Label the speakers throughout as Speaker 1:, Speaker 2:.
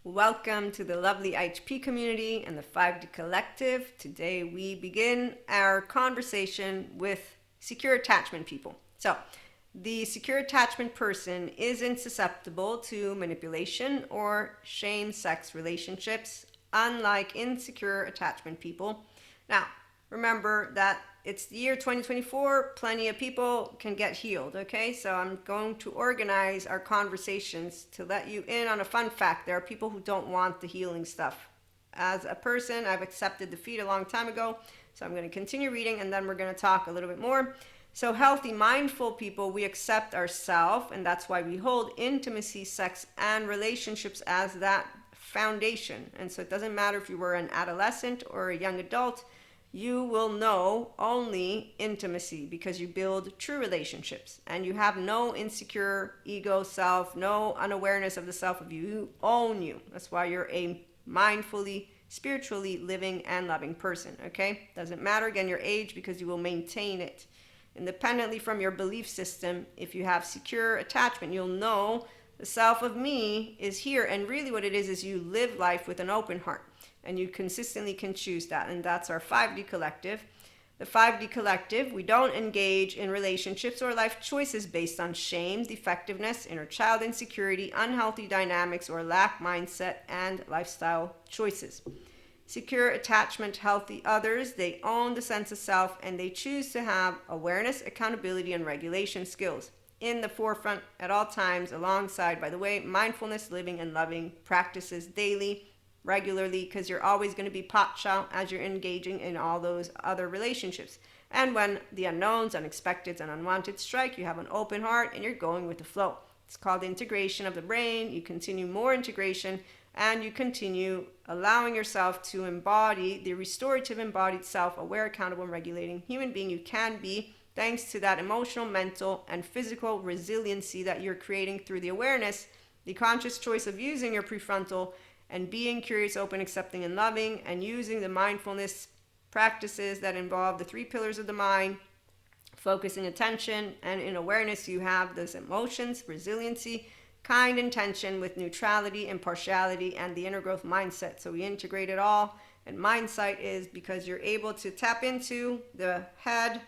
Speaker 1: Welcome to the lovely IHP community and the 5D Collective. Today we begin our conversation with secure attachment people. So, the secure attachment person isn't susceptible to manipulation or shame-sex relationships, unlike insecure attachment people. Now, remember that it's the year 2024, plenty of people can get healed, okay? So I'm going to organize our conversations to let you in on a fun fact. There are people who don't want the healing stuff. As a person, I've accepted defeat a long time ago, so I'm going to continue reading and then we're going to talk a little bit more. So healthy, mindful people, we accept ourselves, and that's why we hold intimacy, sex, and relationships as that foundation. And so it doesn't matter if you were an adolescent or a young adult, you will know only intimacy because you build true relationships and you have no insecure ego self, no unawareness of the self of you. You own you. That's why you're a mindfully, spiritually living and loving person, okay? Doesn't matter, again, your age, because you will maintain it. Independently from your belief system, if you have secure attachment, you'll know the self of me is here. And really what it is you live life with an open heart. And you consistently can choose that. And that's our 5D collective. The 5D collective, we don't engage in relationships or life choices based on shame, defectiveness, inner child insecurity, unhealthy dynamics, or lack mindset and lifestyle choices. Secure attachment, healthy others, they own the sense of self and they choose to have awareness, accountability, and regulation skills in the forefront at all times, alongside, by the way, mindfulness, living, and loving practices daily, regularly, because you're always going to be pacha as you're engaging in all those other relationships. And when the unknowns, unexpected, and unwanted strike, you have an open heart and you're going with the flow. It's called integration of the brain. You continue more integration and you continue allowing yourself to embody the restorative, embodied, self-aware, accountable, and regulating human being you can be, thanks to that emotional, mental, and physical resiliency that you're creating through the awareness, the conscious choice of using your prefrontal and being curious, open, accepting, and loving, and using the mindfulness practices that involve the 3 pillars of the mind, focusing attention, and in awareness you have those emotions, resiliency, kind intention with neutrality, impartiality, and the inner growth mindset. So we integrate it all, and mindsight is because you're able to tap into the head,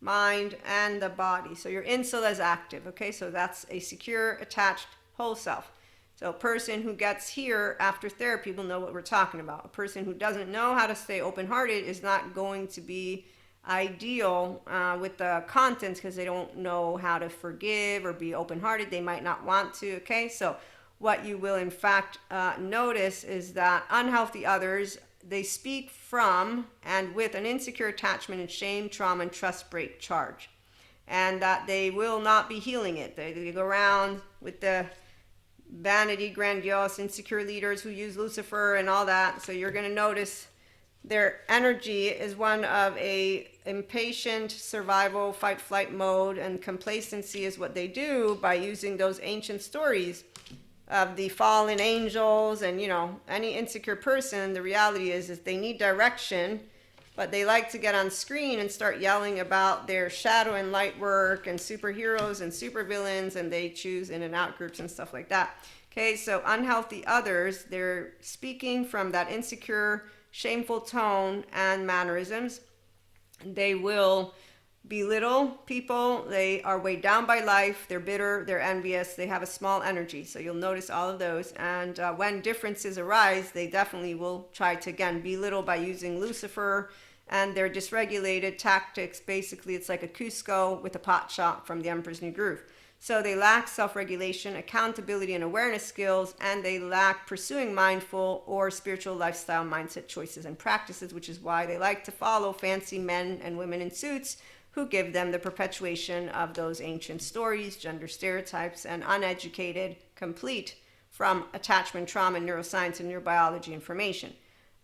Speaker 1: mind, and the body. So your insula is active, okay? So that's a secure, attached, whole self. So a person who gets here after therapy will know what we're talking about. A person who doesn't know how to stay open-hearted is not going to be ideal with the contents because they don't know how to forgive or be open-hearted. They might not want to, okay? So what you will in fact notice is that unhealthy others, they speak from and with an insecure attachment and shame, trauma, and trust break charge. And that they will not be healing it. They go around with the vanity, grandiose, insecure leaders who use Lucifer and all that. So you're going to notice their energy is one of a impatient survival, fight, flight mode, and complacency is what they do by using those ancient stories of the fallen angels. And any insecure person, the reality is they need direction, but they like to get on screen and start yelling about their shadow and light work and superheroes and supervillains, and they choose in and out groups and stuff like that. Okay, so unhealthy others, they're speaking from that insecure, shameful tone and mannerisms. They will belittle people. They are weighed down by life. They're bitter. They're envious. They have a small energy. So you'll notice all of those. And when differences arise, they definitely will try to, again, belittle by using Lucifer and their dysregulated tactics. Basically, it's like a Cusco with a pot shot from the Emperor's New Groove. So they lack self-regulation, accountability, and awareness skills, and they lack pursuing mindful or spiritual lifestyle mindset choices and practices, which is why they like to follow fancy men and women in suits who give them the perpetuation of those ancient stories, gender stereotypes, and uneducated, complete from attachment, trauma, neuroscience, and neurobiology information.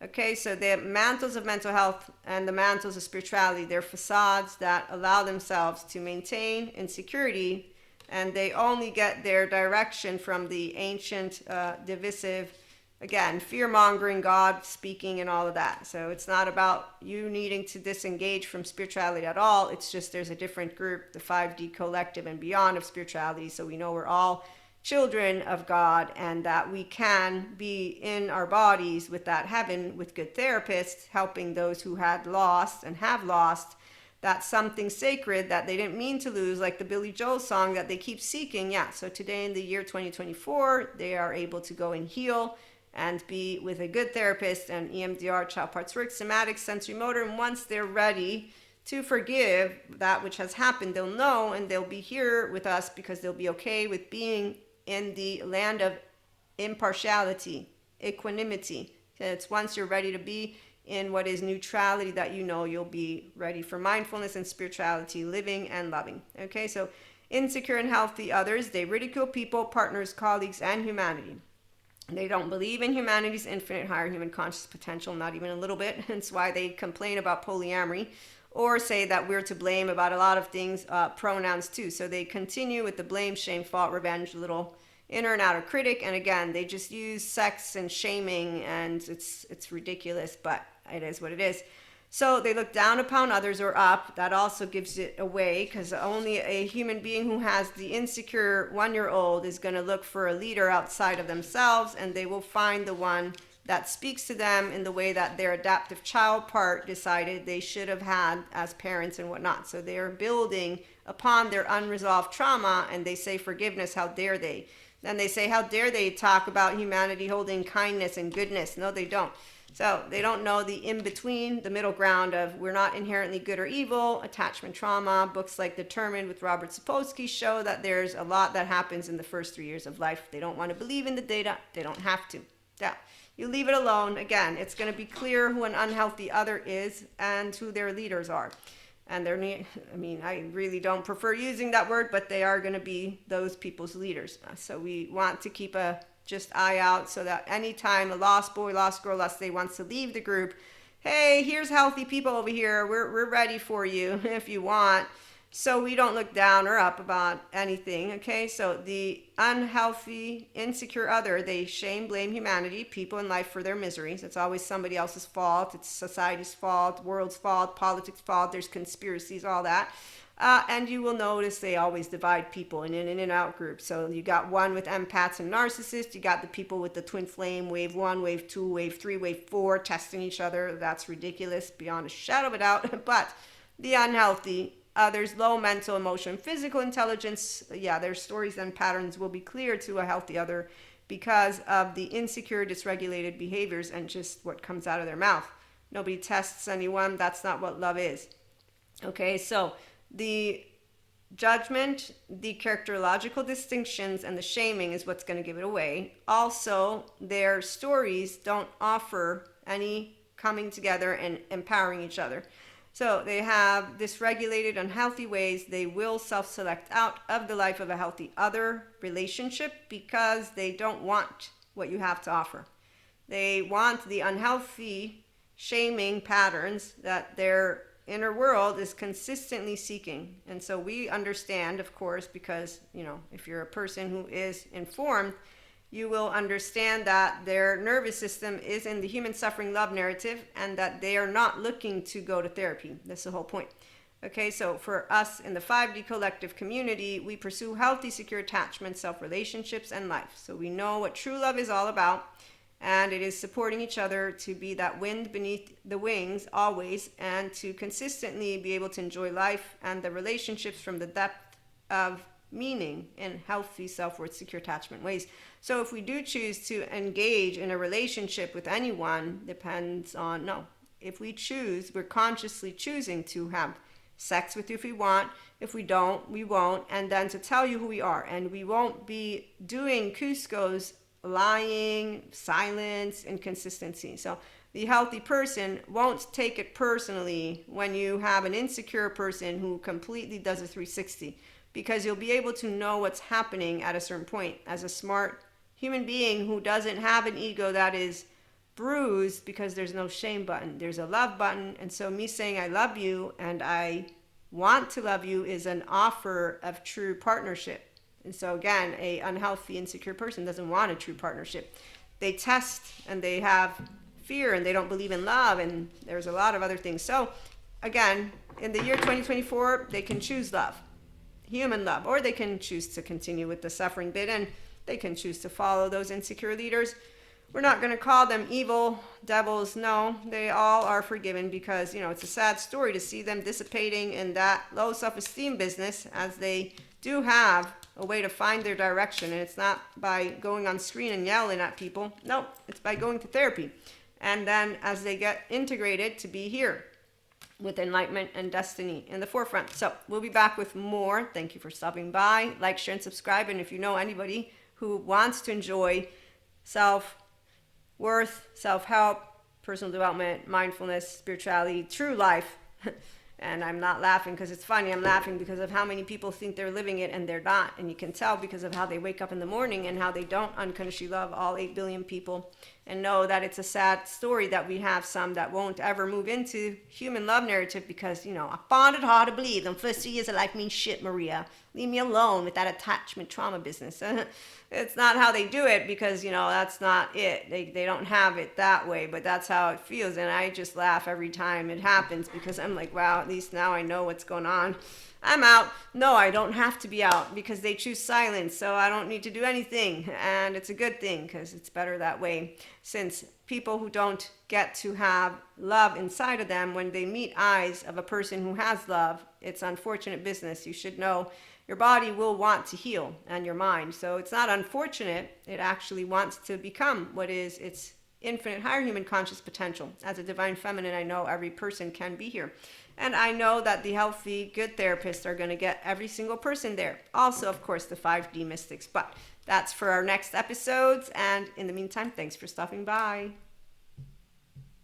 Speaker 1: Okay, so the mantles of mental health and the mantles of spirituality, they're facades that allow themselves to maintain insecurity, and they only get their direction from the ancient, divisive, again, fear-mongering, God speaking and all of that. So it's not about you needing to disengage from spirituality at all. It's just there's a different group, the 5D collective and beyond of spirituality. So we know we're all children of God, and that we can be in our bodies with that heaven with good therapists helping those who had lost and have lost that something sacred that they didn't mean to lose, like the Billy Joel song that they keep seeking. Yeah, so today in the year 2024, they are able to go and heal and be with a good therapist and EMDR, child parts work, somatic, sensory motor. And once they're ready to forgive that which has happened, they'll know, and they'll be here with us because they'll be okay with being in the land of impartiality, equanimity. It's once you're ready to be in what is neutrality that you know you'll be ready for mindfulness and spirituality, living and loving. Okay, so insecure and healthy others, they ridicule people, partners, colleagues, and humanity. They don't believe in humanity's infinite higher human conscious potential, not even a little bit. That's why they complain about polyamory or say that we're to blame about a lot of things, pronouns too. So they continue with the blame, shame, fault, revenge, little inner and outer critic. And again, they just use sex and shaming, and it's ridiculous, but it is what it is. So they look down upon others or up. That also gives it away, because only a human being who has the insecure 1-year-old is going to look for a leader outside of themselves, and they will find the one that speaks to them in the way that their adaptive child part decided they should have had as parents and whatnot. So they're building upon their unresolved trauma, and they say forgiveness, how dare they? Then they say, how dare they talk about humanity holding kindness and goodness? No, they don't. So they don't know the in-between, the middle ground of we're not inherently good or evil, attachment trauma. Books like Determined with Robert Sapolsky show that there's a lot that happens in the first 3 years of life. They don't want to believe in the data. They don't have to. Yeah. You leave it alone. Again, it's going to be clear who an unhealthy other is and who their leaders are. And I really don't prefer using that word, but they are going to be those people's leaders. So we want to keep a just eye out, so that anytime a lost boy, lost girl, lost day wants to leave the group, hey, here's healthy people over here. We're ready for you if you want. So we don't look down or up about anything, okay? So the unhealthy, insecure other, they shame, blame humanity, people in life for their miseries. It's always somebody else's fault. It's society's fault, world's fault, politics' fault. There's conspiracies, all that. And you will notice they always divide people in and out groups. So you got one with empaths and narcissists. You got the people with the twin flame, wave 1, wave 2, wave 3, wave 4, testing each other. That's ridiculous beyond a shadow of a doubt. But the unhealthy, there's low mental, emotional, physical intelligence. Yeah, their stories and patterns will be clear to a healthy other because of the insecure, dysregulated behaviors and just what comes out of their mouth. Nobody tests anyone. That's not what love is. Okay, so the judgment, the characterological distinctions, and the shaming is what's going to give it away. Also, their stories don't offer any coming together and empowering each other. So they have dysregulated, unhealthy ways. They will self-select out of the life of a healthy other relationship because they don't want what you have to offer. They want the unhealthy shaming patterns that their inner world is consistently seeking. And so we understand, of course, because, if you're a person who is informed, you will understand that their nervous system is in the human suffering love narrative and that they are not looking to go to therapy. That's the whole point. Okay, so for us in the 5D collective community, we pursue healthy, secure attachment, self-relationships, and life. So we know what true love is all about, and it is supporting each other to be that wind beneath the wings always, and to consistently be able to enjoy life and the relationships from the depth of meaning in healthy, self-worth, secure attachment ways. So if we do choose to engage in a relationship with anyone, depends on, if we choose, we're consciously choosing to have sex with you if we want. If we don't, we won't. And then to tell you who we are. And we won't be doing Cusco's lying, silence, inconsistency. So the healthy person won't take it personally when you have an insecure person who completely does a 360, because you'll be able to know what's happening at a certain point. As a smart human being who doesn't have an ego that is bruised because there's no shame button, there's a love button. And so me saying I love you and I want to love you is an offer of true partnership. And so again, a unhealthy, insecure person doesn't want a true partnership. They test and they have fear and they don't believe in love, and there's a lot of other things. So again, in the year 2024, they can choose love, human love, or they can choose to continue with the suffering bit. And They can choose to follow those insecure leaders. We're not going to call them evil devils. No, they all are forgiven because, it's a sad story to see them dissipating in that low self-esteem business, as they do have a way to find their direction. And it's not by going on screen and yelling at people. No, it's by going to therapy. And then as they get integrated to be here with enlightenment and destiny in the forefront. So we'll be back with more. Thank you for stopping by. Like, share, and subscribe. And if you know anybody who wants to enjoy self-worth, self-help, personal development, mindfulness, spirituality, true life, and I'm not laughing because it's funny, I'm laughing because of how many people think they're living it and they're not. And you can tell because of how they wake up in the morning and how they don't unconsciously love all 8 billion people, and know that it's a sad story that we have some that won't ever move into human love narrative because, I find it hard to believe them first 2 years of life means shit, Maria. Leave me alone with that attachment trauma business. It's not how they do it because, that's not it. They don't have it that way, but that's how it feels. And I just laugh every time it happens because I'm like, wow, at least now I know what's going on. I'm out. No, I don't have to be out because they choose silence, so I don't need to do anything. And it's a good thing because it's better that way, since people who don't get to have love inside of them, when they meet eyes of a person who has love, it's unfortunate business. You should know your body will want to heal, and your mind. So it's not unfortunate. It actually wants to become what is its infinite higher human conscious potential. As a divine feminine, I know every person can be here. And I know that the healthy, good therapists are going to get every single person there. Also, of course, the 5D mystics. But that's for our next episodes. And in the meantime, thanks for stopping by.